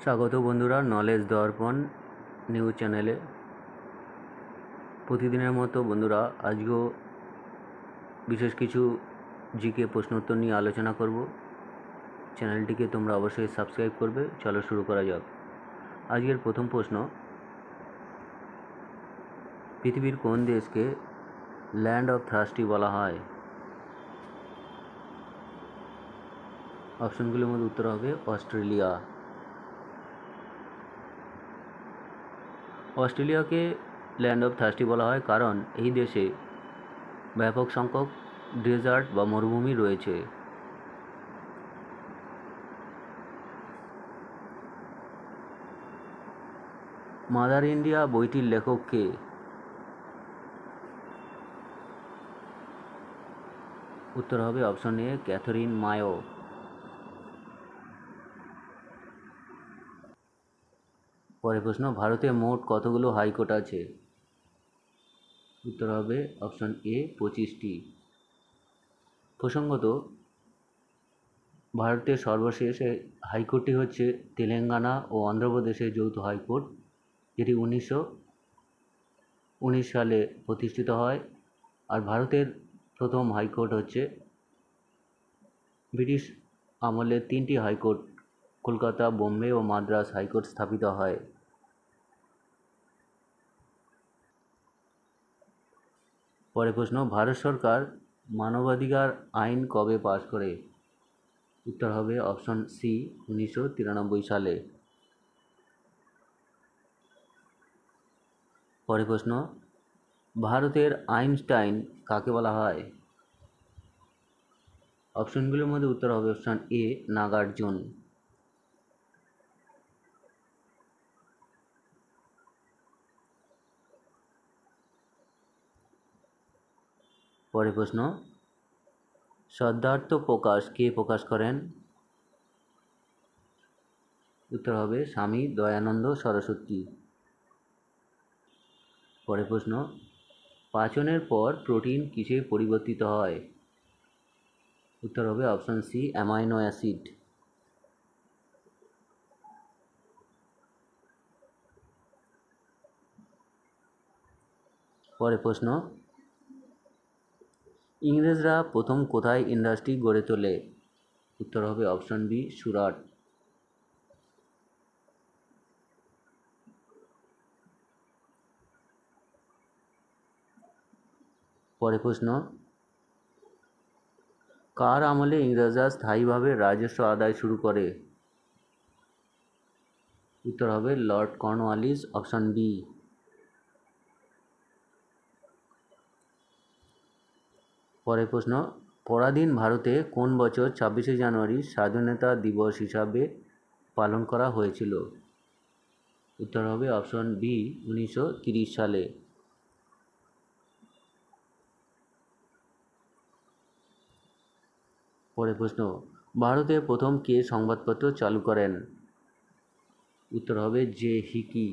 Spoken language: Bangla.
স্বাগত বন্ধুরা, নলেজ দর্পণ নিউজ চ্যানেলে। প্রতিদিনের মতো বন্ধুরা, আজকেও বিশেষ কিছু জিকে প্রশ্নোত্তর নিয়ে আলোচনা করব। চ্যানেলটিকে তোমরা অবশ্যই সাবস্ক্রাইব করবে। চলো শুরু করা যাক। আজকের প্রথম প্রশ্ন, পৃথিবীর কোন দেশকে ল্যান্ড অফ থার্স্টি বলা হয়? অপশনগুলোর মধ্যে উত্তর হবে অস্ট্রেলিয়া। অস্ট্রেলিয়াকে ল্যান্ড অফ থার্স্টি বলা হয় কারণ এই দেশে ব্যাপক সংখ্যক ডেজার্ট বা মরুভূমি রয়েছে। মাদার ইন্ডিয়া বইটির লেখক কে? উত্তর হবে অপশন এ, ক্যাথরিন মায়ো। পরের প্রশ্ন, ভারতে মোট কতগুলো হাইকোর্ট আছে? উত্তর হবে অপশন এ, 25টি। প্রসঙ্গত, ভারতের সর্বশেষ হাইকোর্টটি হচ্ছে তেলেঙ্গানা ও অন্ধ্রপ্রদেশের যৌথ হাইকোর্ট, যেটি 1919 সালে প্রতিষ্ঠিত হয়। আর ভারতের প্রথম হাইকোর্ট হচ্ছে ব্রিটিশ আমলে 3টি হাইকোর্ট, কলকাতা, বোম্বে ও মাদ্রাস হাইকোর্ট স্থাপিত হয়। পরের প্রশ্ন, ভারত সরকার মানবাধিকার আইন কবে পাশ করে? উত্তর হবে অপশন সি, 1993 সালে। পরের প্রশ্ন, ভারতের আইনস্টাইন কাকে বলা হয়? অপশনগুলোর মধ্যে উত্তর হবে অপশন এ, নাগার্জুন। পরের প্রশ্ন, শ্রদ্ধার্থ প্রকাশ কে প্রকাশ করেন? উত্তর হবে স্বামী দয়ানন্দ সরস্বতী। পরের প্রশ্ন, পাচনের পর প্রোটিন কিসে পরিবর্তিত হয়? উত্তর হবে অপশন সি, অ্যামাইনো অ্যাসিড। পরের প্রশ্ন, ইংরেজরা প্রথম কোথায় ইন্ডাস্ট্রি গড়ে তোলে? উত্তর হবে অপশন বি, সুরাট। পরের প্রশ্ন, কার আমলে ইংরেজরা স্থায়ীভাবে রাজস্ব আদায় শুরু করে? উত্তর হবে লর্ড কর্নওয়ালিস, অপশন বি। পরের প্রশ্ন, পরাধীন ভারতে কোন বছর 26শে জানুয়ারি স্বাধীনতা দিবস হিসাবে পালন করা হয়েছিল? উত্তর হবে অপশন বি, 1930 সালে। পরের প্রশ্ন, ভারতে প্রথম কে সংবাদপত্র চালু করেন? উত্তর হবে জে হিকি।